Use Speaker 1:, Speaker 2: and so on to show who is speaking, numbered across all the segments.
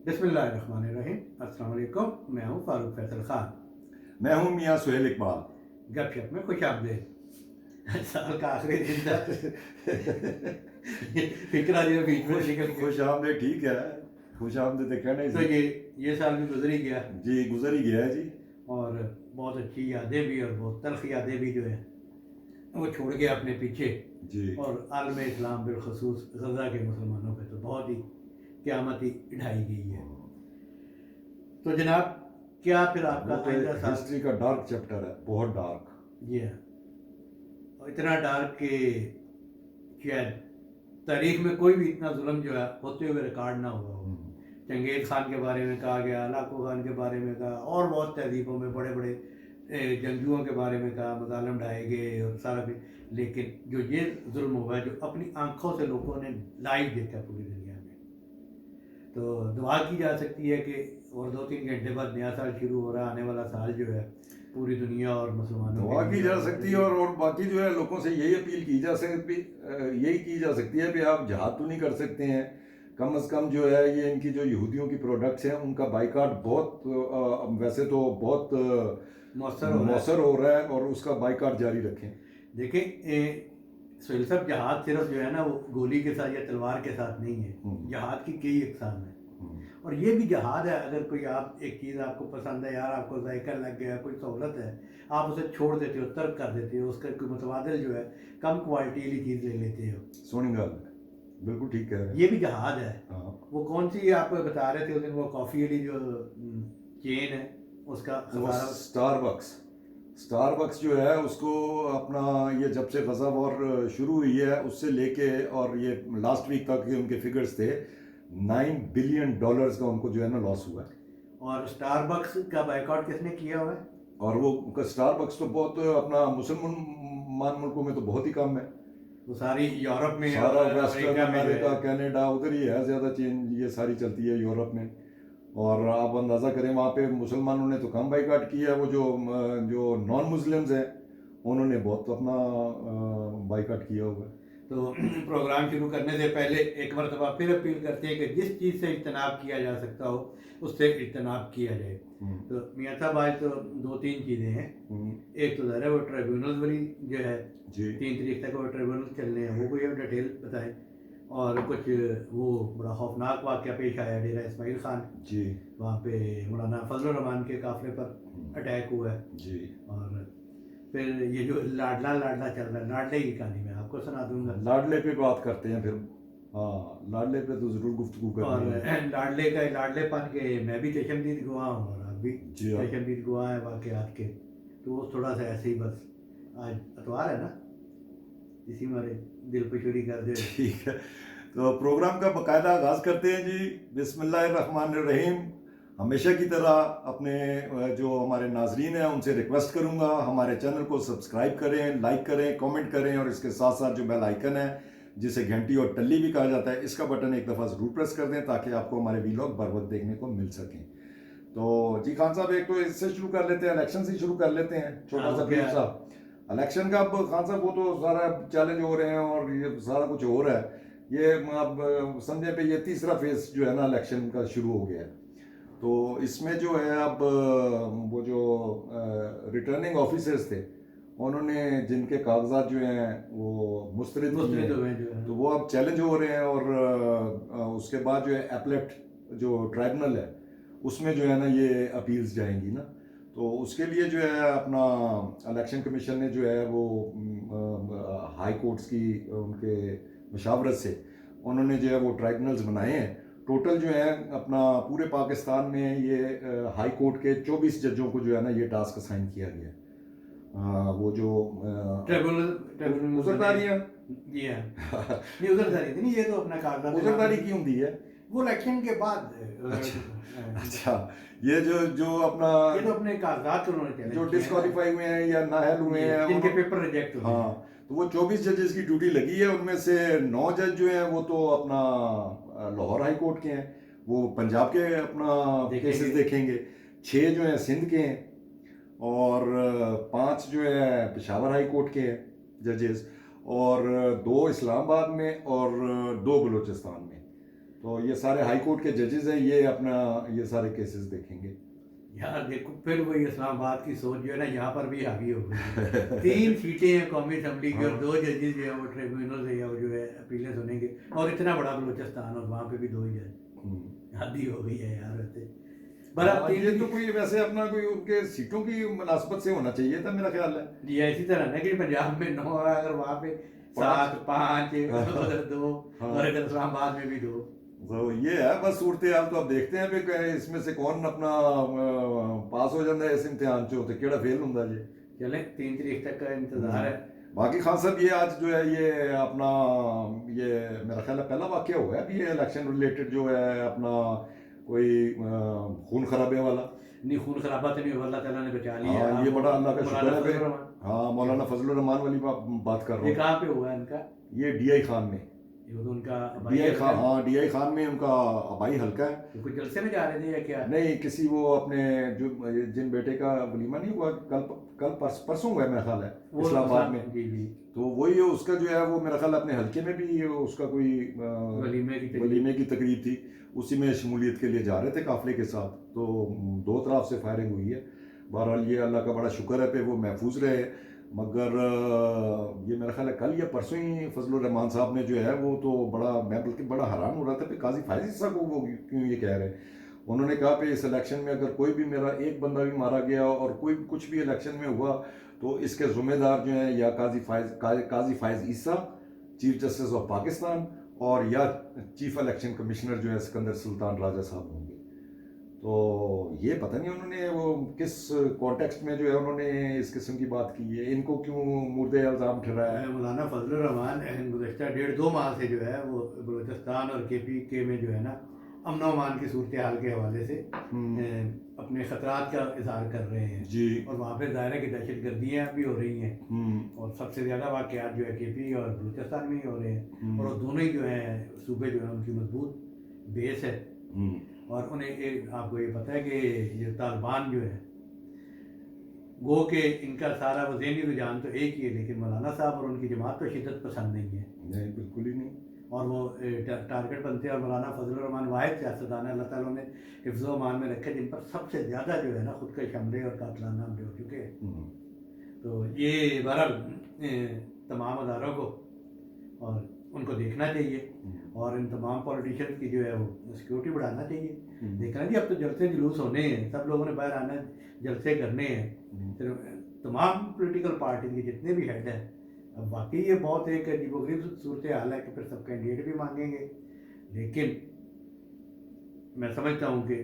Speaker 1: बिस्मिल्लाहिर्रहमानिर्रहीम। अस्सलाम वालेकुम। मैं हूँ फारूक फैसल खान।
Speaker 2: मैं हूं मियां सुहेल इकबाल।
Speaker 1: गपशप में खुश आमदेद। साल का आखिरी दिन था। फिक्रा जो बीच में
Speaker 2: खुश
Speaker 1: निकल
Speaker 2: खुश
Speaker 1: गया।
Speaker 2: आमदीद ठीक है। खुश आमदीद कहना ही
Speaker 1: तो
Speaker 2: सी।
Speaker 1: ये साल भी गुजर ही गया
Speaker 2: जी गुजर ही गया है जी।
Speaker 1: और बहुत अच्छी यादें भी और बहुत तल्ख यादें भी जो है वो छोड़ गया अपने पीछे।
Speaker 2: जी
Speaker 1: और आलम इस्लाम बिलखसूस गज़ा के मुसलमानों पे तो बहुत ही क़यामत ही ढाई गई है। तो जनाब, क्या फिर आपका
Speaker 2: वो तो
Speaker 1: आइंदा
Speaker 2: एक
Speaker 1: साल?
Speaker 2: हिस्ट्री का डार्क चैप्टर है, बहुत डार्क।
Speaker 1: जी हाँ, और इतना डार्क कि शायद तारीख में कोई भी इतना जुल्म जो है होते हुए रिकॉर्ड ना हुआ हो। चंगेज़ खान के बारे में कहा गया, लाको खान के बारे में कहा, और बहुत तहजीबों में बड़े बड़े जंगजुओं के बारे में कहा, मजालम ढाए गए और सारा भी। लेकिन जो ये जुल्म हुआ है, जो अपनी आंखों से लोगों ने लाइव देखा पूरी दुनिया में, तो दुआ की जा सकती है कि और 2-3 घंटे बाद नया साल शुरू हो रहा है। आने वाला साल जो है पूरी दुनिया और मुसलमानों के
Speaker 2: दुआ की
Speaker 1: लिए
Speaker 2: जा
Speaker 1: और
Speaker 2: सकती है और बाकी जो है लोगों से यही अपील की जा सकती, यही की जा सकती है कि आप जहाद तो नहीं कर सकते हैं, कम अज़ कम जो है ये इनकी जो यहूदियों की प्रोडक्ट्स हैं उनका बाइकाट बहुत वैसे तो बहुत
Speaker 1: मौसर हो रहा है।
Speaker 2: मौसर हो रहा है और उसका बाइकाट जारी रखें।
Speaker 1: देखें, सोहेल साहब, जहाद सिर्फ जो है ना वो गोली के साथ या तलवार के साथ नहीं है। जहाद की कई अकसाम है और ये भी जहाद है। अगर कोई आप एक चीज़ आपको पसंद है, यार आपको जायका लग गया, कोई सहूलत है, आप उसे छोड़ देते हो, तर्क कर देते हो, उसका कोई मुतबादिल जो है कम क्वालिटी वाली चीज़ ले लेते हो।
Speaker 2: सोनी गल बिल्कुल ठीक कह रहे हैं।
Speaker 1: ये भी जहाद है।
Speaker 2: हाँ
Speaker 1: वो कौन सी आप बता रहे थे उस दिन, वो कॉफ़ी वाली जो चेन है उसका
Speaker 2: वो
Speaker 1: खसारा?
Speaker 2: स्टारबक्स स्टारबक्स जो है उसको अपना ये जब से गज़ा वॉर शुरू हुई है उससे लेके और ये लास्ट वीक तक के उनके फिगर्स थे, $9 बिलियन का उनको जो है ना लॉस हुआ है।
Speaker 1: और स्टारबक्स का बाइकआउट किसने किया हुआ है?
Speaker 2: और वो स्टारबक्स तो बहुत अपना मुसलमान मुल्कों में तो बहुत ही कम है।
Speaker 1: वो सारी यूरोप में
Speaker 2: सारा
Speaker 1: और
Speaker 2: वेस्टर्न
Speaker 1: अमेरिका में जो
Speaker 2: अमेरिका
Speaker 1: है।
Speaker 2: कनाडा उधर ही है ज़्यादा चेंज, ये सारी चलती है यूरोप में। और आप अंदाज़ा करें वहाँ पे मुसलमानों ने तो कम बाइकाट किया है, वो जो नॉन मुस्लिम्स हैं उन्होंने बहुत अपना बाइकाट किया हुआ है।
Speaker 1: तो प्रोग्राम शुरू करने से पहले एक मरतबा फिर अपील करते हैं कि जिस चीज़ से इज्तनाब किया जा सकता हो उससे इज्तनाब किया जाए। तो मियाँ साहब, आज तो 2-3 चीज़ें हैं। एक तो ज़रा वो ट्रिब्यूनल वाली जो है
Speaker 2: जी
Speaker 1: 3 तारीख तक वो ट्रिब्यूनल चलने हैं, वो कोई अब डिटेल बताएं। और कुछ वो बड़ा खौफनाक वाक़या पेश आया डेरा इस्माइल खान,
Speaker 2: जी
Speaker 1: वहाँ पे मौलाना फजल रहमान के काफ़िले पर अटैक हुआ है।
Speaker 2: जी
Speaker 1: और फिर ये जो लाडला लाडला चल रहा है, लाडले की कहानी मैं आपको सुना दूंगा।
Speaker 2: लाडले पे बात करते हैं फिर। हाँ लाडले पे तो ज़रूर गुफ्तगू
Speaker 1: और
Speaker 2: करनी है।
Speaker 1: लाडले का लाडलेपन के मैं भी चशमदीद गवाह हूँ और आप भी
Speaker 2: जी हाँ
Speaker 1: चशमदीद गवाह हैं वाक़यात के। तो वो थोड़ा सा ऐसे ही, बस आज अतवार है ना, इसी मारे दिल पे छुरी कर दे।
Speaker 2: ठीक है, तो प्रोग्राम का बाकायदा आगाज़ करते हैं जी। बिस्मिल्लाहिर्रहमानिर्रहीम। हमेशा की तरह अपने जो हमारे नाजरीन हैं उनसे रिक्वेस्ट करूंगा हमारे चैनल को सब्सक्राइब करें, लाइक करें, कमेंट करें और इसके साथ साथ जो बेल आइकन है जिसे घंटी और टल्ली भी कहा जाता है, इसका बटन एक दफ़ा ज़रूर प्रेस कर दें ताकि आपको हमारे वीलॉग बर वक्त देखने को मिल सकें। तो जी खान साहब, एक तो इससे शुरू कर लेते हैं, इलेक्शन से शुरू कर लेते हैं, छोटा सा ब्रीफ सा। इलेक्शन का अब खान साहब वो तो सारा चैलेंज हो रहे हैं और ये सारा कुछ हो रहा है। ये अब समझे पे ये तीसरा फेज जो है ना इलेक्शन का शुरू हो गया है। तो इसमें जो है अब वो जो रिटर्निंग ऑफिसर्स थे उन्होंने जिनके कागजात जो हैं वो मुस्तरद किए
Speaker 1: मुस्तरद हुए
Speaker 2: हैं,
Speaker 1: जो है।
Speaker 2: तो वो अब चैलेंज हो रहे हैं। और उसके बाद जो है एपलेट जो ट्राइब्यूनल है उसमें जो है ना ये अपील्स जाएंगी ना, तो उसके लिए जो है अपना इलेक्शन कमीशन ने जो है वो हाई कोर्ट्स की उनके मशावरत से उन्होंने जो है वो ट्राइब्यूनल्स बनाए हैं। टोटल जो है अपना पूरे पाकिस्तान में ये हाई कोर्ट के 24 जजों को जो है ना ये टास्क असाइन किया गया। वो जो
Speaker 1: ट्रिब्यूनल
Speaker 2: उजरदारी है
Speaker 1: जी हाँ। नहीं, उजरदारी थी नहीं, ये तो अपना कागजात
Speaker 2: उजरदारी की होती है
Speaker 1: वो इलेक्शन के बाद।
Speaker 2: अच्छा, ये जो जो अपना
Speaker 1: ये तो अपने कागजात उन्होंने चैलेंज
Speaker 2: जो
Speaker 1: किए हैं ना,
Speaker 2: डिस्क्वालीफाई हुए हैं या नाअहल हुए हैं
Speaker 1: जिनके
Speaker 2: उन्होंने,
Speaker 1: पेपर रिजेक्ट हुए हैं।
Speaker 2: हाँ, तो वो 24 जजेस की ड्यूटी लगी है। उनमें से 9 जज जो हैं वो तो अपना लाहौर हाई कोर्ट के हैं, वो पंजाब के अपना केसेस देखेंगे। 6 जो हैं सिंध के हैं और 5 जो है पेशावर हाई कोर्ट के हैं जजेस, और 2 इस्लामाबाद में और 2 बलूचिस्तान में। तो ये सारे हाई कोर्ट के जजेस हैं, ये अपना ये सारे केसेस देखेंगे।
Speaker 1: यार देखो फिर वही इस्लामाबाद की सोच जो है ना यहाँ पर भी हावी हो गई। 3 सीटें हैं कौमी असम्बली की और 2 जजेस जो है वो ट्रिब्यूनल से या वो जो है अपीलें सुनेंगे, और इतना बड़ा बलूचिस्तान और वहाँ पे भी 2 ही जज। हद ही हो गई है यार वैसे।
Speaker 2: ये तो कोई वैसे अपना कोई उनके सीटों की मुनासबत से होना चाहिए था मेरा ख्याल है।
Speaker 1: ये इसी तरह ना कि पंजाब में 9 है, अगर वहाँ पे 7 5 उधर 2 और इधर इस्लामाबाद में भी 2।
Speaker 2: तो ये है बस सूरत हाल। तो अब देखते हैं भी इसमें से कौन अपना पास हो जाता है इस इम्तिहान चो, तो केड़ा फेल होंगे जी।
Speaker 1: चले 3 तारीख तक का इंतजार है।
Speaker 2: बाकी खान साहब ये आज जो है ये अपना ये मेरा ख्याल है पहला वाकया हुआ है अभी ये इलेक्शन रिलेटेड जो है अपना कोई खून खराबे वाला।
Speaker 1: नहीं, खून खराबा तो नहीं हुआ, अल्लाह ताला ने बचा लिया।
Speaker 2: हाँ, ये बड़ा अल्लाह का शुक्र है।
Speaker 1: मौलाना
Speaker 2: हाँ, मौलाना फजलुर रहमान वाली बात कर रहा
Speaker 1: ये
Speaker 2: हूँ।
Speaker 1: कहाँ पे हुआ इनका?
Speaker 2: ये डीआई खान में।
Speaker 1: ये तो उनका
Speaker 2: डीआई खान, हाँ डीआई खान में उनका आबाई हल्का है।
Speaker 1: तो कुछ जलसे में जा रहे थे या क्या?
Speaker 2: नहीं, किसी वो अपने जो जिन बेटे का वलीमा नहीं हुआ कल परसों हुआ है मेरा ख्याल है इस्लामाबाद में।
Speaker 1: जी जी।
Speaker 2: तो वही है उसका जो है वो मेरा ख्याल अपने हल्के में भी उसका कोई वलीमे की तकरीब थी, उसी में शमूलियत के लिए जा रहे थे काफिले के साथ। तो 2 तरफ से फायरिंग हुई है। बहरहाल ये अल्लाह का बड़ा शुक्र है पे वो महफूज रहे। मगर ये मेरा ख्याल है कल या परसों ही फजलुर रहमान साहब ने जो है वो तो बड़ा, मैं बल्कि बड़ा हैरान हो रहा था कि काजी फायज ईसा को वो क्यों ये कह रहे हैं। उन्होंने कहा कि इस इलेक्शन में अगर कोई भी मेरा एक बंदा भी मारा गया और कोई कुछ भी इलेक्शन में हुआ तो इसके ज़िम्मेदार जो हैं या काजी फायज ईसा, चीफ जस्टिस ऑफ पाकिस्तान, और या चीफ इलेक्शन कमिश्नर जो है सिकंदर सुल्तान राजा साहब होंगे। तो ये पता नहीं उन्होंने वो किस कॉन्टेक्स्ट में जो है उन्होंने इस किस्म की बात की है, इनको क्यों मुर्दे इल्ज़ाम ठहराया है।
Speaker 1: मौलाना फजलुर रहमान गुज़श्ता 1.5-2 माह से जो है वो बलूचिस्तान और KPK में जो है ना अमन अमान की सूरत हाल के हवाले से अपने ख़तरात का इजहार कर रहे हैं
Speaker 2: जी।
Speaker 1: और वहाँ पे ज़ाहिर है कि दहशत गर्दियाँ भी हो रही हैं और सबसे ज़्यादा वाक़यात जो है KP और बलूचिस्तान में ही हो रहे हैं और वो दोनों ही जो है सूबे जो है उनकी मजबूत बेस है। और उन्हें आपको ये पता है कि ये तालिबान जो है गो के इनका सारा वो ज़हनी रुझान तो एक ही है, लेकिन मौलाना साहब और उनकी जमात तो शिद्दत पसंद नहीं है।
Speaker 2: नहीं, बिल्कुल ही नहीं।
Speaker 1: और वो टारगेट बनते हैं। और मौलाना फजलुर रहमान वाहिद सियासतदान है अल्लाह ताला ने हिफ्ज़ व अमान में रखे जिन पर सबसे ज़्यादा जो है ना खुदकश हमले और कातलाना हमले हो चुके हैं। तो ये बहरहाल तमाम अदारों को और उनको देखना चाहिए और इन तमाम पॉलिटिशियंस की जो है वो सिक्योरिटी बढ़ाना चाहिए। देखना जी अब तो जलसे जुलूस होने हैं, सब लोगों ने बाहर आना, जलसे करने हैं। तमाम पॉलिटिकल पार्टी के जितने भी हेड हैं, अब वाकई ये बहुत एक अजीबोगरीब सूरत हाल है कि फिर सब कैंडिडेट भी मांगेंगे, लेकिन मैं समझता हूँ कि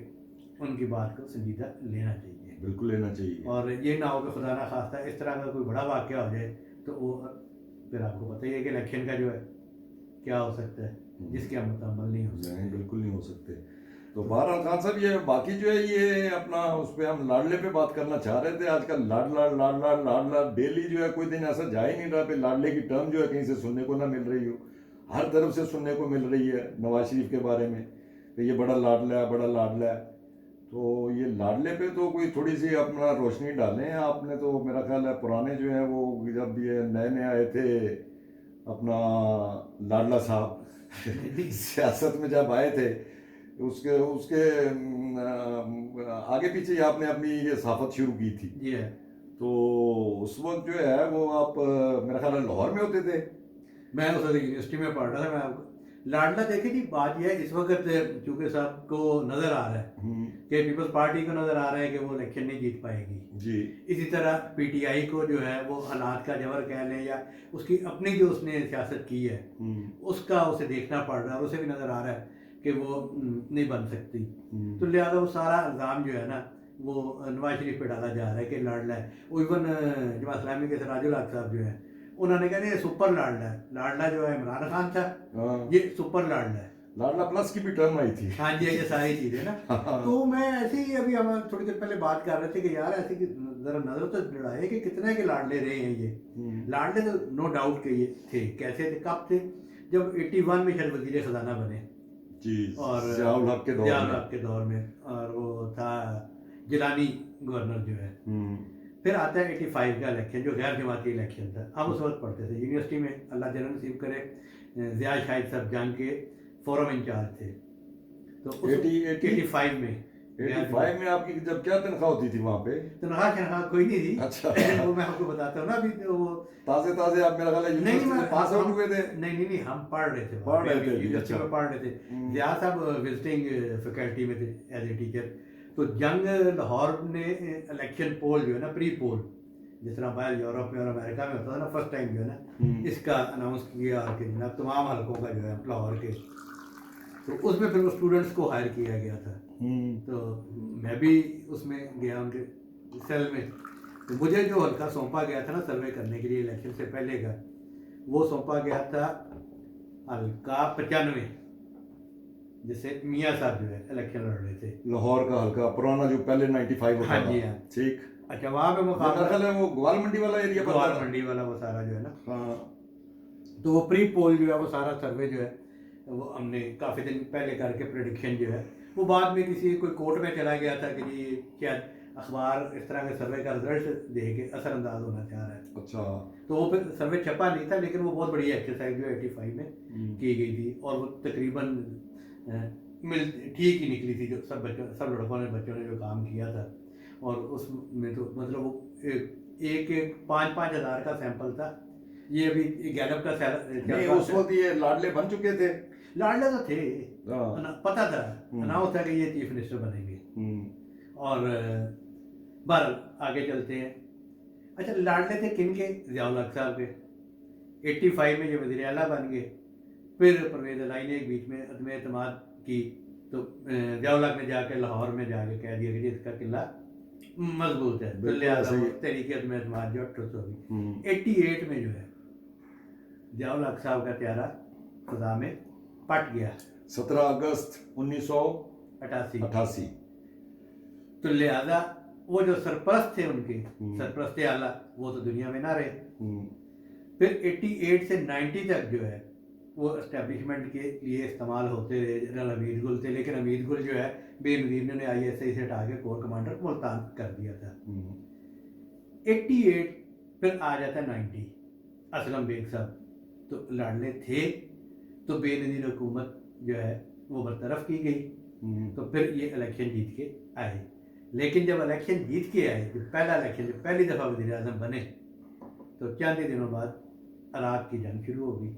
Speaker 1: उनकी बात को संजीदा लेना चाहिए।
Speaker 2: बिल्कुल लेना चाहिए।
Speaker 1: और ये ना हो कि खुदा ना खास्ता इस तरह का कोई बड़ा वाक़या हो जाए तो वो फिर आपको पता ही है कि इलेक्शन का जो है क्या हो सकता है जिसके हम अमल नहीं हो सकते।
Speaker 2: बिल्कुल नहीं हो सकते। तो बहरहाल खान साहब ये बाकी जो है ये अपना उस पर हम लाडले पे बात करना चाह रहे थे। आजकल लाडला डेली जो है कोई दिन ऐसा जा ही नहीं रहा पे लाडले की टर्म जो है कहीं से सुनने को ना मिल रही हो। हर तरफ से सुनने को मिल रही है नवाज शरीफ के बारे में कि ये बड़ा लाडला है, बड़ा लाडला है। तो ये लाडले पे तो कोई थोड़ी सी अपना रोशनी डालें आपने। तो मेरा ख्याल है पुराने जो है वो जब ये नए आए थे अपना लाडला साहब सियासत में जब आए थे उसके आगे पीछे आपने अपनी ये सहाफत शुरू की थी।
Speaker 1: जी है।
Speaker 2: तो उस वक्त जो है वो आप मेरा ख्याल लाहौर में होते थे।
Speaker 1: मैं उस वक्त यूनिवर्सिटी में पढ़ रहा था। मैं आपको लाडला देखे जी बात यह है इस वक्त चूँकि साहब को नज़र आ रहा है कि पीपल्स पार्टी को नज़र आ रहा है कि वो इलेक्शन नहीं जीत पाएगी जी। इसी तरह PTI को जो है वो हालात का जबर कह लें या उसकी अपनी जो उसने सियासत की है उसका उसे देखना पड़ रहा है और उसे भी नज़र आ रहा है कि वो नहीं बन सकती। तो लिहाजा वो सारा इल्ज़ाम जो है ना वो नवाज शरीफ पे डाला जा रहा है कि लाडला है। वो इवन जमात इस्लामी के सिराजुल हक साहब जो है उन्होंने कहा ये सुपर लाडला है। लाडला जो है इमरान खान था, ये सुपर लाडला है।
Speaker 2: लाडला प्लस की भी टर्म आई थी।
Speaker 1: हाँ जी, ये सारी चीज़ें ना। तो मैं ऐसे ही अभी हम थोड़ी देर पहले बात कर रहे थे कि यार ऐसे कि जरा नजर तो लड़ाए कि कितने के लाडले रहे हैं ये। लाडले तो नो डाउट के ये थे। कैसे थे, कब थे? जब 81 में शायद वजीर खजाना बने
Speaker 2: जी,
Speaker 1: और
Speaker 2: ज़ियाउल हक के दौर में
Speaker 1: और वो था जिलानी गवर्नर जो है। फिर आता है 85 का इलेक्शन जो गैर जमाती इलेक्शन था। हम उस वक्त पढ़ते थे यूनिवर्सिटी में। अल्लाह जन्नत नसीब करे, ज़िया शाहिद साहब जंग के फोरम इंचार्ज थे। तो
Speaker 2: 85
Speaker 1: में
Speaker 2: 85 में आपकी जब क्या तनख्वाह होती थी वहाँ पे?
Speaker 1: तनख्वाह कोई नहीं थी।
Speaker 2: अच्छा।
Speaker 1: वो मैं आपको बताता हूँ ना, अभी तो वो
Speaker 2: ताजे आप मेरा ख्याल है यूनिवर्सिटी से पास आउट हुए थे?
Speaker 1: नहीं, हम पढ़ रहे थे,
Speaker 2: पढ़ रहे थे,
Speaker 1: यूनिवर्सिटी
Speaker 2: अच्छा।
Speaker 1: में पढ़ रहे थे। ज़िया साहब विजिटिंग फैकल्टी में थे एज ए टीचर। तो जंग लाहौर ने इलेक्शन पोल जो है ना, प्री पोल, जिस तरह बाहर यूरोप में और अमेरिका में होता था ना, फर्स्ट टाइम जो है ना इसका अनाउंस किया कि जनाब तमाम हलकों का जो है लाहौर के, तो उसमें फिर वो स्टूडेंट्स को हायर किया गया था। तो मैं भी उसमें गया उनके सेल में। तो मुझे जो हल्का सौंपा गया था ना सर्वे करने के लिए इलेक्शन से पहले का, वो सौंपा गया था हल्का 95, जिससे मियाँ साहब जो है इलेक्शन लड़ रहे थे।
Speaker 2: लाहौर का हल्का पुराना जो पहले 95 होता
Speaker 1: हाँ
Speaker 2: था।
Speaker 1: जी, हाँ।
Speaker 2: ठीक।
Speaker 1: अच्छा, वहाँ पे
Speaker 2: मेरा
Speaker 1: मुकाबला
Speaker 2: ख्याल है वो ग्वाल मंडी वाला एरिया पड़ता
Speaker 1: ग्वाल
Speaker 2: था।
Speaker 1: मंडी वाला वो सारा जो है ना,
Speaker 2: हाँ।
Speaker 1: तो वो प्री पोल जो है वो सारा सर्वे जो है वो हमने काफ़ी दिन पहले करके प्रेडिक्शन जो है वो बाद में किसी कोई कोर्ट में चला गया था कि जी क्या अखबार इस तरह के सर्वे का रिजल्ट दे के असरअंदाज होना चाह रहा है।
Speaker 2: अच्छा।
Speaker 1: तो वो फिर सर्वे छपा नहीं था, लेकिन वो बहुत बड़ी एक्सरसाइज जो 85 में की गई थी, और वो तकरीबन ठीक ही निकली थी। जो सब बच्चों ने जो काम किया था, और उसमें तो मतलब वो एक 5-5 हज़ार का सैंपल था। ये अभी गैलप का
Speaker 2: नहीं, उस वक्त ये लाडले बन चुके थे।
Speaker 1: लाडले तो थे,
Speaker 2: हाँ।
Speaker 1: पता था, अनाउंस था कि ये चीफ मिनिस्टर बनेंगे। और बहरहाल आगे चलते हैं। अच्छा, लाडले थे किन के? ज़ियाउल हक साहब के। 85 में ये वज़ीर आला बन गए। फिर परवेज़ इलाही ने एक बीच में अदम एतमाद की, तो ज़ियाउल हक ने जाके लाहौर में जाके कह दिया कि जी इसका किला मजबूत है, तो लिहाजा तरीके अदम एतमाद जो ठुस हो गई। 88 में जो है ज़ियाउल हक साहब का त्यारा खुदा में पट गया,
Speaker 2: 17 अगस्त 1988।
Speaker 1: तो लिहाजा वो जो सरपरस्त थे उनके, सरपरस्त आला, वो तो दुनिया में ना रहे। फिर 88 से 90 तक जो है वो एस्टेब्लिशमेंट के लिए इस्तेमाल होते रहे। जनरल हमीद गुल थे, लेकिन हमीद गुल जो है बेनज़ीर ने ISI से हटा के कोर कमांडर मुल्तान कर दिया था। 88 फिर आ जाता है 90, असलम बेग साहब तो लाडले थे, तो बेनज़ीर हुकूमत जो है वो बरतरफ की गई। तो फिर ये इलेक्शन जीत के आए, लेकिन जब इलेक्शन जीत के आए, जो पहला इलेक्शन, जो पहली दफ़ा वज़ीर आज़म बने, तो चंद ही दिनों बाद इराक़ की जंग शुरू हो गई।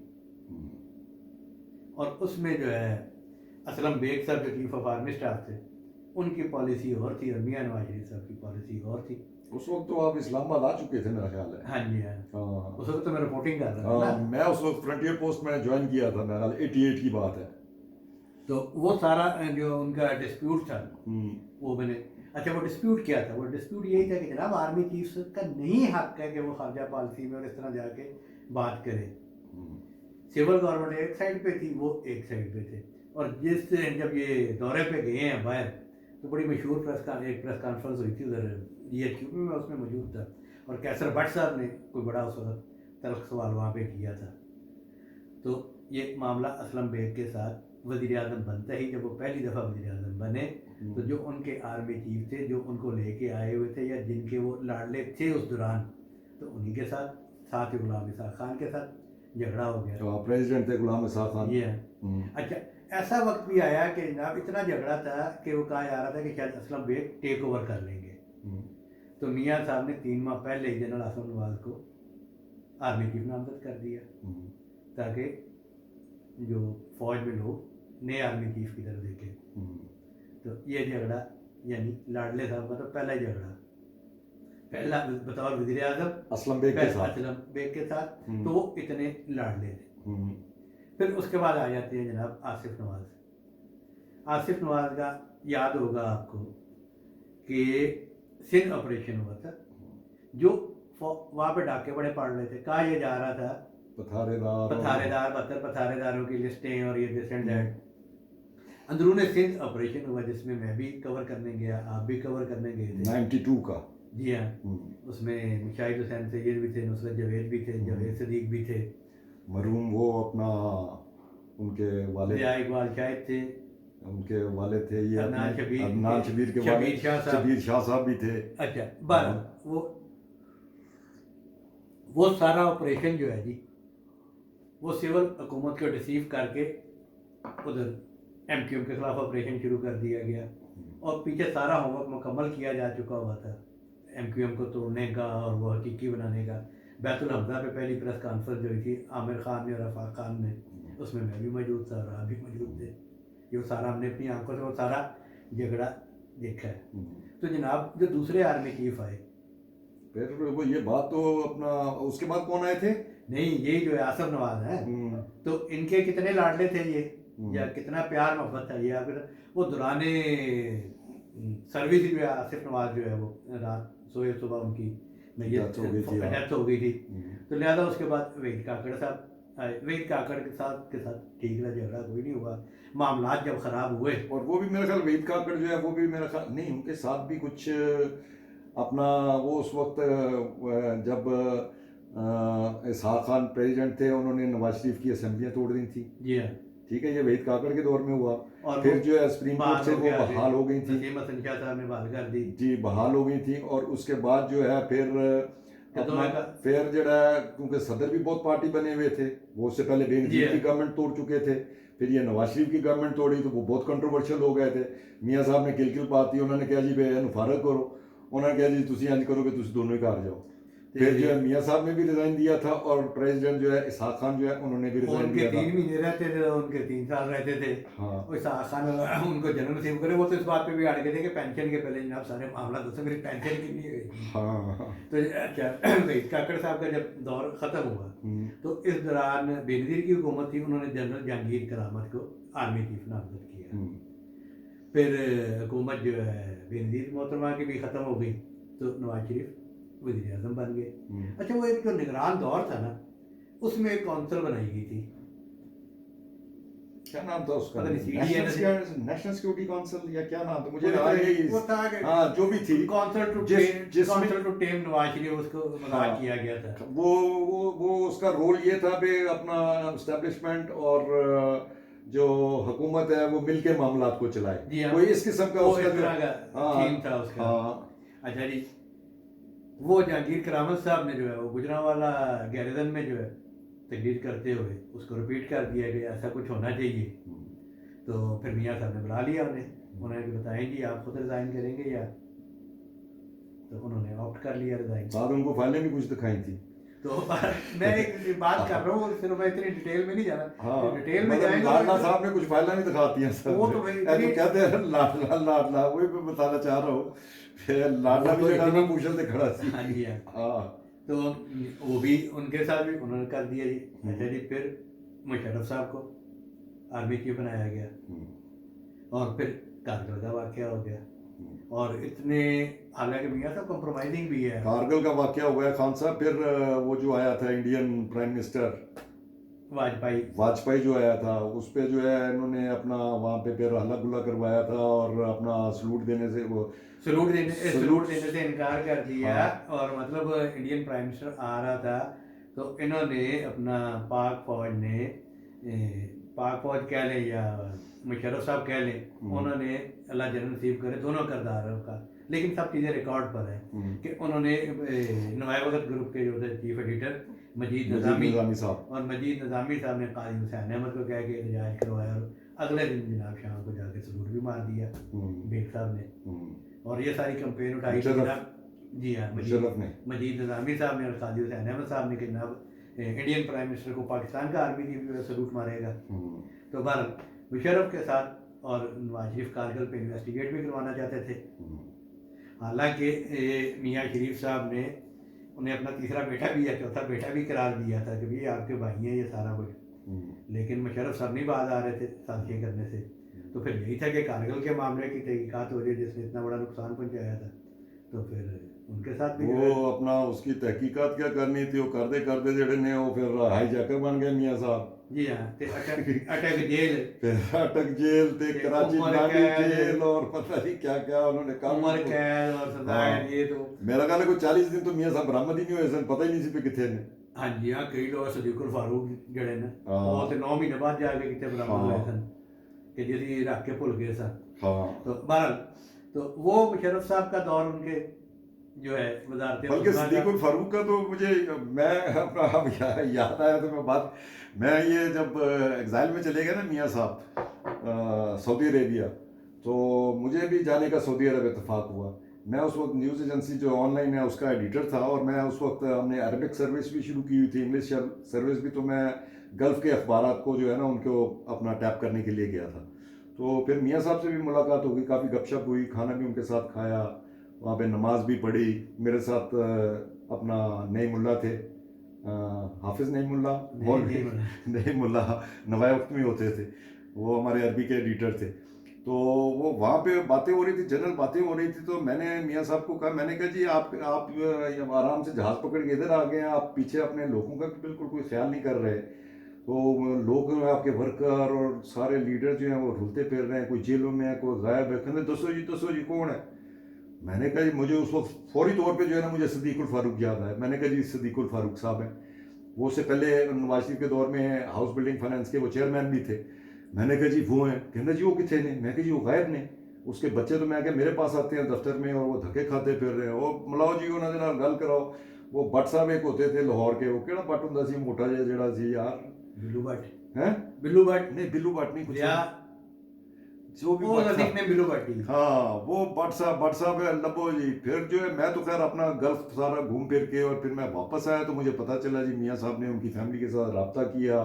Speaker 1: और उसमें जो है असलम बेग साहब जो चीफ ऑफ आर्मी स्टाफ थे, उनकी पॉलिसी और थी, और मियां नवाज शरीफ साहब की पॉलिसी और थी।
Speaker 2: उस वक्त तो आप इस्लामाबाद आ चुके थे मेरा ख्याल है।
Speaker 1: हाँ जी, हाँ। उस वक्त तो मैं रिपोर्टिंग कर रहा था ना।
Speaker 2: मैं उस वक्त फ्रंटियर पोस्ट में ज्वाइन किया था, मेरा 88 की बात है।
Speaker 1: तो वो सारा जो उनका डिस्प्यूट था वो मैंने, अच्छा वो डिस्प्यूट क्या था? वो डिस्प्यूट यही था कि जनाब आर्मी चीफ का नहीं हक है कि वो खारजा पॉलिसी में और इस तरह जाके बात करे। सिविल गवर्नमेंट एक साइड पे थी, वो एक साइड पे थे। और जब ये दौरे पे गए हैं बाहर, तो बड़ी मशहूर प्रेस कॉन्फ्रेंस हुई थी उधर GHQ में, मैं उसमें मौजूद था, और कैसर भट्ट साहब ने कोई बड़ा उस वक्त तल्ख सवाल वहाँ पे किया था। तो ये मामला असलम बेग के साथ वज़ीर आज़म बनते ही, जब वो पहली दफ़ा वज़ीर आज़म बने, तो जो उनके आर्मी चीफ थे, जो उनको लेके आए हुए थे या जिनके वो लाडले थे उस दौरान, तो उन्हीं के साथ ही गुलाम इसाक खान के साथ झगड़ा हो गया।
Speaker 2: तो प्रेसिडेंट थे गुलाम इसाक खान।
Speaker 1: ये अच्छा, ऐसा वक्त भी आया कि जनाब इतना झगड़ा था कि वो कहा जा रहा था कि शायद असलम बेग टेक ओवर कर लेंगे। तो मियाँ साहब ने 3 माह पहले ही जनरल आसिम नवाज को आर्मी चीफ नामजद कर दिया, ताकि जो फौज में लोग नए आर्मी चीफ की तरफ देखें। तो ये झगड़ा यानी लाडले साहब का तो पहला ही झगड़ा, पहला बतौर वज़ीर आज़म
Speaker 2: असलम बेग
Speaker 1: के साथ, तो वो इतने लाडले थे। फिर उसके बाद आ जाते हैं जनाब आसिफ नवाज। आसिफ नवाज का याद होगा आपको कि सिंध ऑपरेशन हुआ था, जो वहाँ पे डाके बड़े पड़ रहे थे। कहा यह जा रहा था पथारेदार 72 पथारेदारों की लिस्टें और ये दिस एंड दैट। अंदरूने सिंध ऑपरेशन हुआ, जिसमें मैं भी कवर करने गया, आप भी कवर करने गए थे,
Speaker 2: 92 का।
Speaker 1: जी हाँ। उसमें मुशाहिद हुसैन सैयद भी थे, नुसरत जवेद भी थे, जवेद सदीक भी थे,
Speaker 2: मरूम वो अपना उनके वाले
Speaker 1: इकबाल शाहिद थे,
Speaker 2: उनके वाले थे ये
Speaker 1: अदनान
Speaker 2: शबीर के वाले शबीर शाह साहब भी थे।
Speaker 1: अच्छा, बस वो सारा ऑपरेशन जो है जी, वो सिविल हुकूमत को रिसीव करके उधर MQM के खिलाफ ऑपरेशन शुरू कर दिया गया और पीछे सारा होमवर्क मुकम्मल किया जा चुका हुआ था MQM को तोड़ने का और वो हकीकी बनाने का। बैतुल हमजा पे पहली प्रेस कॉन्फ्रेंस जो हुई थी आमिर खान ने और रफ़ाक खान ने, उसमें मैं भी मौजूद था और आप भी मौजूद थे। ये सारा हमने अपनी आंखों से वो सारा झगड़ा देखा है। तो जनाब जो दूसरे आर्मी चीफ आए,
Speaker 2: फिर वो ये बात तो अपना उसके बाद कौन आए थे?
Speaker 1: नहीं यही जो है आसिफ नवाज है, तो इनके कितने लाडले थे ये, या कितना प्यार मोहब्बत था ये। अगर वो दौराने सर्विस जो है आसिफ नवाज जो है वो रात सोए, सुबह उनकी डेथ हो गई थी। तो लिहाजा उसके बाद वहीद काकड़ साहब आए। वहीद काकड़ के साथ ठीक रहा, झगड़ा कोई नहीं हुआ। मामलात जब ख़राब हुए, और
Speaker 2: वो भी मेरा ख्याल वहीद काकड़ जो है वो भी मेरा ख्याल नहीं, उनके साथ भी कुछ अपना वो उस वक्त जब इसहाक खान प्रेसिडेंट थे उन्होंने नवाज शरीफ की असेंबलियाँ तोड़ दी थी।
Speaker 1: जी हाँ,
Speaker 2: ठीक है, ये वहीद काकड़ के दौर में हुआ।
Speaker 1: और
Speaker 2: फिर जो है सुप्रीम कोर्ट से वो बहाल हो गई थी,
Speaker 1: साहब ने बहाल कर दी
Speaker 2: जी, बहाल हो गई थी। और उसके बाद जो है फिर फिर जो है क्योंकि सदर भी बहुत पार्टी बने हुए थे, वो उससे पहले बेनजीर की गवर्नमेंट तोड़ चुके थे, फिर ये नवाज शरीफ की गवर्नमेंट तोड़ी तो वो बहुत कंट्रोवर्शियल हो गए थे। मियाँ साहब ने किल बात थी, उन्होंने कहा जी बे इन्हू फारग करो, उन्होंने कहा जी तुम इंज करोगे तुम दोनों ही घर जाओ। फिर जो है मियाँ साहब ने भी रिजाइन दिया था और प्रेसिडेंट जो है इसहाक खान जो है उन्होंने भी रिजाइन दिया था।
Speaker 1: 3 महीने रहते थे, उनके 3 साल रहते थे। हाँ, इसहाक खान उनको जन्म नसीब करे। वो तो इस बात पे भी अड़ गए थे कि पेंशन के पहले जनाब सारे मामला दोस्तों मेरी पेंशन की नहीं गई। हाँ, तो अच्छा वहीद काकड़ साहब का जब दौर ख़त्म हुआ तो इस दौरान बेनज़ीर की हुकूमत थी, उन्होंने जनरल जहांगीर करामत को आर्मी चीफ नामजद किया। फिर हुकूमत जो है बेनज़ीर मोहतरमा की भी ख़त्म हो गई तो नवाज शरीफ वज़ीर आज़म बन गए। अच्छा, वो एक जो निगरान दौर था ना, उसमें एक कौंसिल बनाई गई थी,
Speaker 2: क्या नाम था उसका?
Speaker 1: नेशनल
Speaker 2: सिक्योरिटी काउंसिल या क्या नाम था, मुझे वो था हाँ जो भी थी,
Speaker 1: काउंसिल टू टेम नवाज शरीफ, उसको मजाक किया गया था।
Speaker 2: वो उसका रोल ये था कि अपना एस्टेब्लिशमेंट और जो हुकूमत है वो मिलके मामलात को चलाए, कोई इस किस्म का उसका
Speaker 1: थीम था उसका। अच्छा जी, वो जहांगीर करामत साहब ने जो है वो गुजरांवाला गैरिजन में जो है तकरीर करते हुए उसको रिपीट कर दिया कि ऐसा कुछ होना चाहिए। तो फिर मियाँ साहब ने बुला लिया उन्होंने बताया जी आप खुद रिज़ाइन करेंगे या, तो उन्होंने ऑप्ट कर लिया रिज़ाइन।
Speaker 2: बाद उनको फाइलें भी कुछ दिखाई थी।
Speaker 1: तो मैं एक बात कर रहा हूँ, फिर मैं इतनी डिटेल में नहीं जाना।
Speaker 2: हाँ,
Speaker 1: डिटेल में जाएंगे
Speaker 2: लाडला साहब ने कुछ फाइलें भी दिखाती हैं सर, वो तो कहते हैं लाडला वही मैं बताना चाह रहा हूँ, लाडला भी जो पूछल से खड़ा सी।
Speaker 1: हाँ जी हाँ, तो वो भी उनके साथ भी उन्होंने कर दिया जी। अच्छा जी, फिर मुशर्रफ साहब को आर्मी चीफ बनाया गया और फिर कारगिल का वाक़या हो गया। और इतने हालांकि मियाँ साहब कॉम्प्रोमाइजिंग भी है।
Speaker 2: कारगिल का वाक़या हो गया खान साहब, फिर वो जो आया था इंडियन प्राइम मिनिस्टर वाजपेयी जो आया था, उस पे जो है इन्होंने अपना वहाँ पे फिर हल्ला गुल्ला करवाया था और अपना सलूट देने से
Speaker 1: इनकार कर दिया। हाँ। और मतलब इंडियन प्राइम मिनिस्टर आ रहा था तो इन्होंने अपना पाक फौज कह लें या मुशर्रफ साहब कह लें, उन्होंने अल्लाह जन्नत नसीब करे दोनों किरदारों का, लेकिन सब चीज़ें रिकॉर्ड पर है कि उन्होंने नवाब वक्त ग्रुप के जो थे चीफ एडिटर मजीद निज़ामी साहब और मजीद निज़ामी साहब ने काजी हुसैन अहमद को कह के एहतजाज करवाया और अगले दिन जनाब शाम को जाके सलूट भी मार दिया बेग साहब ने। और ये सारी कंपेन उठाई थी जनाब। जी हाँ, मजीद निज़ामी साहब ने और काजी हुसैन अहमद साहब ने कि जनाब इंडियन प्राइम मिनिस्टर को पाकिस्तान का आर्मी चीफ सलूट मारेगा। तो बहरहाल मुशर्रफ के साथ और नवाज शरीफ कारगिल पे इन्वेस्टिगेट भी करवाना चाहते थे। हालांकि मियाँ शरीफ साहब ने उन्हें अपना तीसरा बेटा भी या चौथा बेटा भी करार दिया था कि भाई आपके भाई हैं ये सारा कुछ, लेकिन मुशर्रफ साहब नहीं बाज आ रहे थे साजिश करने से। तो फिर यही था कि कारगिल के मामले की तहकीकात हो रही है जिसने इतना बड़ा नुकसान पहुंचाया था, तो फिर उनके साथ भी
Speaker 2: वो अपना उसकी तहकीकात क्या करनी थी, वो करते जड़े ने वो फिर हाईजैकर बन गए मियाँ साहब।
Speaker 1: जी हाँ, अटक जेल
Speaker 2: अटक जेल ते कराची जेल और पता नहीं क्या क्या उन्होंने
Speaker 1: उम्र कैद और सजाएं ये। तो
Speaker 2: मेरा ख्याल है कोई 40 दिन तो मियाँ साहब बरामद ही नहीं हुए सन, पता ही नहीं सी पे किथे ने।
Speaker 1: हाँ जी हाँ, कई लोग सदीकुल फारूक जड़े ने वो तो 9 महीने बाद जाके कितने बरामद हुए सन कि जिसी रख के भुल गए सन। तो बहरहाल तो वो मुशर्रफ साहब का दौर उनके जो है वजारत,
Speaker 2: बल्कि सदीकुल फारूक का तो मुझे मैं अपना याद आया तो मैं ये जब एग्जाइल में चले गए ना मियाँ साहब, सऊदी अरेबिया। तो मुझे भी जाने का सऊदी अरब इत्तेफाक हुआ। मैं उस वक्त न्यूज़ एजेंसी जो ऑनलाइन है उसका एडिटर था, और मैं उस वक्त हमने अरबिक सर्विस भी शुरू की हुई थी, इंग्लिश सर्विस भी। तो मैं गल्फ़ के अखबारात को जो है ना उनको अपना टैप करने के लिए गया था। तो फिर मियाँ साहब से भी मुलाकात हो गई, काफ़ी गपशप हुई, खाना भी उनके साथ खाया, वहाँ पे नमाज भी पढ़ी। मेरे साथ अपना नई मुल्ला थे, हाफिज़ नई मुल्ला, नई मुल्ला नवाए वक्त में होते थे, वो हमारे अरबी के एडिटर थे। तो वो वहाँ पे बातें हो रही थी, जनरल बातें हो रही थी। तो मैंने मियाँ साहब को कहा, मैंने कहा जी आप आराम से जहाज़ पकड़ के इधर आ गए हैं, आप पीछे अपने लोगों का बिल्कुल कोई ख्याल नहीं कर रहे। तो लोग आपके वर्कर और सारे लीडर जो हैं वो रुलते फिर रहे हैं, कोई जेलों में है, कोई गायब है। कहते दसो जी कौन है। मैंने कहा जी मुझे उस वक्त फौरी तौर पे जो है ना मुझे सदीकुल फारूक याद आया। मैंने कहा जी सदीकुल फारूक साहब हैं, वो उससे पहले नवाज शरीफ के दौर में हाउस बिल्डिंग फाइनेंस के वो चेयरमैन भी थे। मैंने कहा जी वो हैं। कहना जी वो कितने ने। मैं कहा जी वो गायब ने, उसके बच्चे तो मैं क्या मेरे पास आते हैं दफ्तर में और वो धक्के खाते फिर रहे हैं। वो मिलाओ जी उन्होंने नाल गल कराओ। वो भट्ट साहब एक होते थे लाहौर के, वो केड़ा भट्ट हुंदा सी मोटा जिहा जेड़ा सी यार,
Speaker 1: बिल्लू भट्ट,
Speaker 2: हैं
Speaker 1: बिल्लू भट्ट
Speaker 2: नहीं बिल्लू भट्ट नहीं, कुछ
Speaker 1: या
Speaker 2: जो भी
Speaker 1: वो
Speaker 2: भट्ट
Speaker 1: नजदीक
Speaker 2: था।
Speaker 1: में बिल्लू भट्ट ही।
Speaker 2: हाँ वो भट्ट साहब है, लबो जी। फिर जो है मैं तो खैर अपना गल्फ सारा घूम फिर के और फिर मैं वापस आया तो मुझे पता चला जी मियाँ साहब ने उनकी फैमिली के साथ रब्ता किया,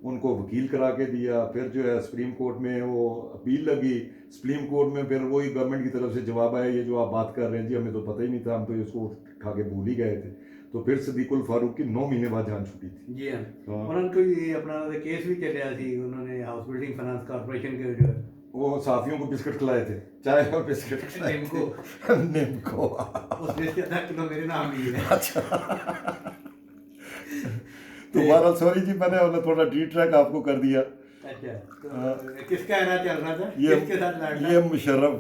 Speaker 2: उनको वकील करा के दिया। फिर जो है सुप्रीम कोर्ट में वो अपील लगी, सुप्रीम कोर्ट में फिर वही गवर्नमेंट की तरफ से जवाब आया, ये जो आप बात कर रहे हैं जी हमें तो पता ही नहीं था, हम तो इसको उठा के भूल ही गए थे। तो फिर सदीकुल फारूक की 9 महीने बाद जान छुटी थी।
Speaker 1: जी हाँ,
Speaker 2: हाँ।
Speaker 1: उन्होंने कोई अपना केस भी चलिया सी, उन्होंने हाउस बिल्डिंग फाइनेंस कॉर्पोरेशन के जो
Speaker 2: वो साफियों को बिस्किट खिलाए थे, चाय और बिस्किट खिलाए थे।
Speaker 1: निम्को,
Speaker 2: निम्को।
Speaker 1: उस लिस्ट के आधा किलो मेरे नाम ही है।
Speaker 2: अच्छा। तो बहरहाल सॉरी जी, मैंने मतलब थोड़ा डी ट्रैक आपको कर दिया।
Speaker 1: अच्छा, तो किसका एरा चल रहा था,
Speaker 2: ये
Speaker 1: किसके साथ लड़ना?
Speaker 2: ये मुशर्रफ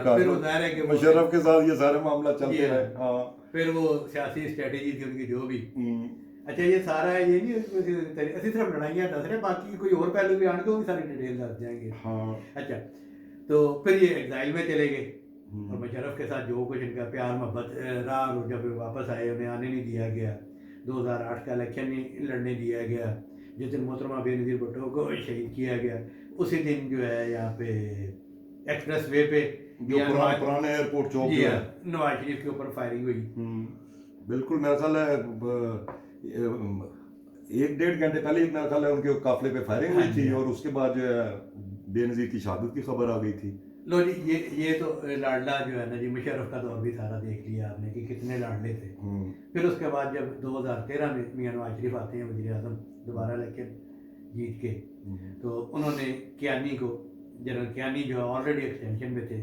Speaker 2: का,
Speaker 1: फिर वो जाहिर है कि वो
Speaker 2: मुशर्रफ के साथ ये सारे मामला
Speaker 1: जी
Speaker 2: चलते
Speaker 1: हाँ।
Speaker 2: रहे। हाँ।
Speaker 1: फिर वो सियासी स्ट्रेटेजी थी उनकी जो भी।
Speaker 2: हम्म।
Speaker 1: अच्छा, ये सारा ये नहीं असि सिर्फ लड़ाइयाँ दस रहे, बाकी कोई और पहलू भी आने तो वो भी सारी डिटेल दस जाएंगे।
Speaker 2: हाँ।
Speaker 1: अच्छा, तो फिर ये एग्जाइल में चले गए
Speaker 2: हम्म।
Speaker 1: और मुशर्रफ के साथ जो कुछ इनका प्यार मोहब्बत रहा, और जब वापस आए उन्हें आने नहीं दिया गया, 2008 का इलेक्शन नहीं लड़ने दिया गया, जिस दिन मोहतरमा बेनज़ीर भुट्टो को शहीद किया गया उसी दिन जो है यहाँ पे एक्सप्रेस वे पे
Speaker 2: जो पुराने एयरपोर्ट चौक
Speaker 1: जी
Speaker 2: जो
Speaker 1: हाँ,
Speaker 2: है,
Speaker 1: नवाज शरीफ के ऊपर फायरिंग हुई।
Speaker 2: बिल्कुल मेरा ख्याल है 1-1.5 घंटे पहले ही मेरा ख्याल है उनके काफिले पे फायरिंग
Speaker 1: हाँ
Speaker 2: हुई
Speaker 1: जी,
Speaker 2: थी,
Speaker 1: हाँ।
Speaker 2: और उसके बाद जो है बेनज़ीर की शहादत की खबर आ गई थी।
Speaker 1: लो जी, ये तो लाडला जो है ना जी, मुशर्रफ का दौर भी सारा देख लिया आपने कि कितने लाडले थे। फिर उसके बाद जब 2013 में मियां नवाज शरीफ आते हैं वज़ीर आज़म दोबारा इलेक्शन जीत के, तो उन्होंने कियानी को, जनरल कियानी जो है ऑलरेडी एक्सटेंशन में थे,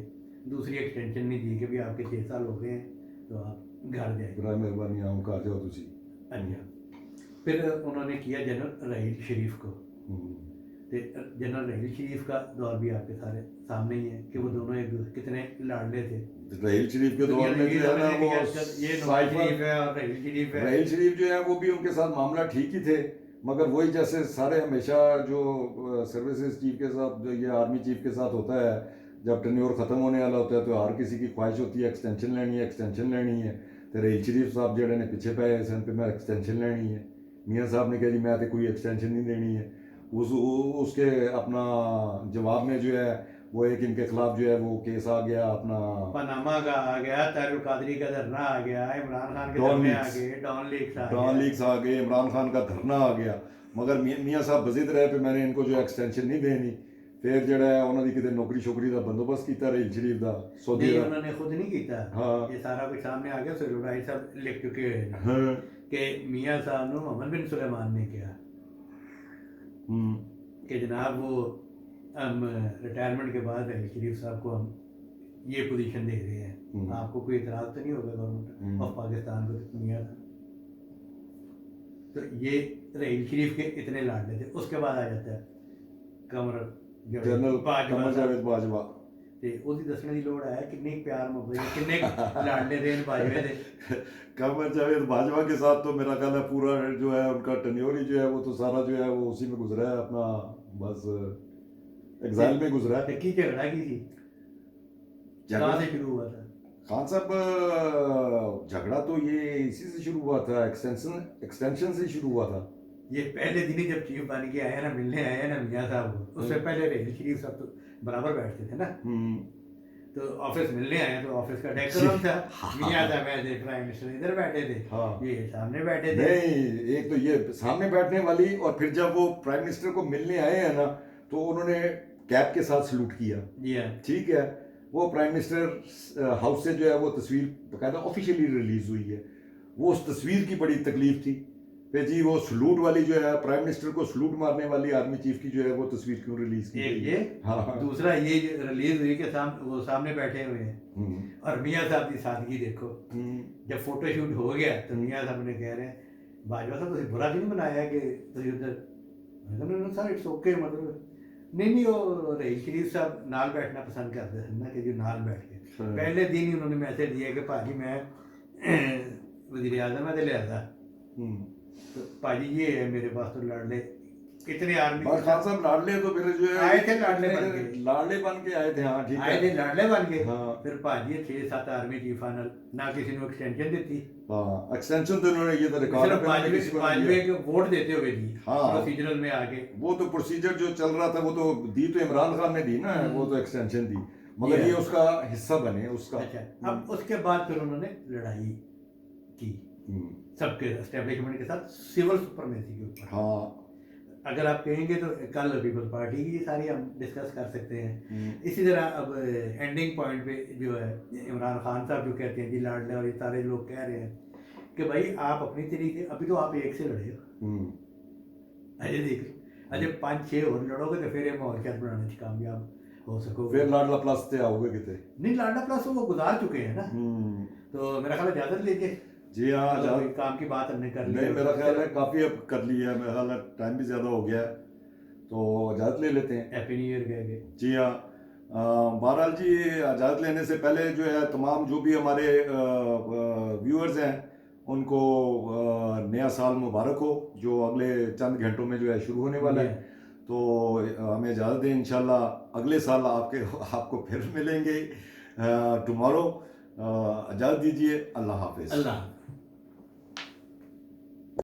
Speaker 1: दूसरी एक्सटेंशन नहीं दी कि भी आपके 6 साल हो गए हैं तो आप घर जाए।
Speaker 2: बड़ा मेहरबानी आऊँ कहा जाओ तुझी।
Speaker 1: अच्छा, फिर उन्होंने किया जनरल रहील शरीफ को। तो जनरल रहील शरीफ का दौर भी आपके सारे सामने ही है कि वो दोनों एक दूसरे कितने लाडले थे।
Speaker 2: रहील शरीफ के दौर में जो है ना वो
Speaker 1: ये नवाज शरीफ है और रहील शरीफ है।
Speaker 2: रहील शरीफ जो है वो भी उनके साथ मामला ठीक ही थे, मगर वही जैसे सारे हमेशा जो सर्विसेज चीफ के साथ, जो ये आर्मी चीफ के साथ होता है, जब टेन्योर ख़त्म होने वाला होता है तो हर किसी की ख्वाहिश होती है एक्सटेंशन लेनी है। तो रहील शरीफ साहब जेड़े ने पिछे पे सन पे मैं एक्सटेंशन लेनी है। मियाँ साहब ने कहा जी मैं तो कोई एक्सटेंशन नहीं देनी है। उसके अपना जवाब में जो है वो एक इनके खिलाफ जो है वो केस आ गया, अपना
Speaker 1: पनामा का आ गया, तारुल कादरी का धरना आ गया, इमरान खान के धरने आ गए, डॉन लीक्स
Speaker 2: आ गए, इमरान खान का धरना आ गया। मगर मियाँ साहब बजिद रहे पे मैंने इनको जो एक्सटेंशन नहीं देनी। फिर ਜਿਹੜਾ ਉਹਨਾਂ ਦੀ ਕਿਤੇ ਨੌਕਰੀ ਸ਼ੋਕਰੀ ਦਾ ਬੰਦੋਬਸਤ ਕੀਤਾ ਰਹੀਲ ਸ਼ਰੀफ ਦਾ सऊदी
Speaker 1: नहीं,
Speaker 2: अरब।
Speaker 1: उन्होंने खुद नहीं किया।
Speaker 2: हाँ।
Speaker 1: ये सारा कुछ सामने आ गया, सुलेमानी साहब लिख चुके हैं
Speaker 2: हाँ।
Speaker 1: कि मियाँ साहब ने मोहम्मद बिन सुलेमान ने किया कि जनाब वो हम रिटायरमेंट के बाद रहील शरीफ साहब को हम ये पोजीशन दे रहे हैं, आपको कोई इतराज़ तो नहीं होगा गवर्नमेंट ऑफ पाकिस्तान को? मियाँ तो ये रहील शरीफ के इतने लाडले थे। उसके बाद आ जाता है कमर
Speaker 2: जनरल कमर जावेद बाजवा।
Speaker 1: ਤੇ ਉਹਦੀ ਦੱਸਣ ਦੀ ਲੋੜ ਹੈ ਕਿੰਨੇ ਪਿਆਰ ਮੁਹੱਬਤ ਕਿੰਨੇ ਲਾਡਲੇ ਦੇ ਬਾਜਵੇ ਦੇ।
Speaker 2: कमर जावेद बाजवा के साथ तो मेरा ख्याल है पूरा जो है उनका टेन्योर ही जो है वो तो सारा जो है वो उसी में गुजरा है, अपना बस एग्जाइल में गुजरा है।
Speaker 1: की झगड़ा की थी, कहाँ से शुरू हुआ था?
Speaker 2: खान साहब झगड़ा तो ये इसी से शुरू हुआ था, एक्सटेंशन से शुरू हुआ था।
Speaker 1: ये पहले दिन ही जब चीफ बन के आए ना, मिलने आए ना मियाँ साहब को, उससे पहले रेल शरीफ साहब तो बराबर बैठते थे ना, तो ऑफिस मिलने आए तो ऑफिस का डेकोरम था, मियाँ साहब ऐसे प्राइम मिनिस्टर इधर बैठे थे,
Speaker 2: हाँ।
Speaker 1: ये सामने बैठे थे।
Speaker 2: नहीं, एक तो ये सामने बैठने वाली, और फिर जब वो प्राइम मिनिस्टर को मिलने आए हैं ना, तो उन्होंने कैप के साथ सलूट किया।
Speaker 1: जी हाँ,
Speaker 2: ठीक है, वो प्राइम मिनिस्टर हाउस से जो है वो तस्वीर बकायदा ऑफिशियली रिलीज हुई है। वो उस तस्वीर की बड़ी तकलीफ थी पे जी, वो सलूट वाली जो है, प्राइम मिनिस्टर को सलूट मारने वाली आर्मी चीफ की जो है वो तस्वीर क्यों रिलीज की
Speaker 1: एक
Speaker 2: गई?
Speaker 1: ये,
Speaker 2: हाँ।
Speaker 1: दूसरा ये रिलीज हुई के वो सामने बैठे हुए हैं, और मियाँ साहब की सादगी देखो। जब फोटो शूट हो गया तो मियाँ साहब ने कह रहे हैं, बाजवा साहब तुम बुरा क्यों बनाया कि तुम उधर, सर इट्स ओके, मतलब नहीं वो रहीम शरीफ साहब नाल बैठना पसंद करते थे ना, कि जो नाल बैठ के पहले दिन ही उन्होंने मैसेज दिया कि भाजी मैं वजीर आजम है तो लिहाजा, तो भाजी ये है मेरे पास तो लाडले कितने आर्मी
Speaker 2: बस खान साहब लाडले तो फिर जो है
Speaker 1: आए थे लाडले बन के,
Speaker 2: लाडले बन के आए थे। हाँ ठीक
Speaker 1: आए थे
Speaker 2: है।
Speaker 1: लाडले बन के।
Speaker 2: हाँ।
Speaker 1: फिर भाजी 6-7 आर्मी चीफ फाइनल, ना किसी ने एक्सटेंशन दी थी,
Speaker 2: हाँ, एक्सटेंशन तो उन्होंने, ये तो रिकॉर्ड
Speaker 1: सिर्फ
Speaker 2: है किसी को नहीं
Speaker 1: बाजवे
Speaker 2: दिया।
Speaker 1: के वोट देते हुए दी,
Speaker 2: हाँ।
Speaker 1: प्रोसीजरल में आगे।
Speaker 2: वो तो प्रोसीजर जो चल रहा था वो तो दी तो इमरान खान ने दी ना, वो तो एक्सटेंशन दी, मगर ये उसका हिस्सा बने उसका।
Speaker 1: अच्छा, अब उसके बाद फिर उन्होंने लड़ाई की सबके एस्टेब्लिशमेंट के साथ, सिविल सुपरमेसी के ऊपर।
Speaker 2: हाँ,
Speaker 1: अगर आप कहेंगे तो कल पीपल्स पार्टी की सारी हम डिस्कस कर सकते हैं। इसी तरह अब एंडिंग पॉइंट पे जो है इमरान खान साहब जो कहते हैं जी लाडले, और ये सारे लोग कह रहे हैं कि भाई आप अपनी तरीके, अभी तो आप एक से लड़े हो, अजय देख अजय 5-6 और लड़ोगे तो फिर ये माहौल क्या बनाने से कामयाब हो सकोगे।
Speaker 2: फिर लाडला प्लस से आओगे कितने?
Speaker 1: नहीं, लाडला प्लस वो गुजार चुके हैं ना, तो मेरा ख्याल इजाजत लीजिए।
Speaker 2: जी हाँ,
Speaker 1: काम की बात हमने कर ली।
Speaker 2: नहीं, मेरा ख्याल है काफी अब कर लिया है, मेरा ख्याल है टाइम भी ज्यादा हो गया है, तो इजाजत ले लेते हैं।
Speaker 1: हैप्पी न्यू ईयर कह के।
Speaker 2: जी हाँ, बहरहाल जी, इजाजत लेने से पहले जो है तमाम जो भी हमारे व्यूअर्स हैं उनको नया साल मुबारक हो, जो अगले चंद घंटों में जो है शुरू होने वाला है। तो हमें इजाज़त दें, इंशाल्लाह अगले साल आपको फिर मिलेंगे टुमारो। इजाज़त दीजिए, अल्लाह हाफिज़।
Speaker 1: अल्लाह।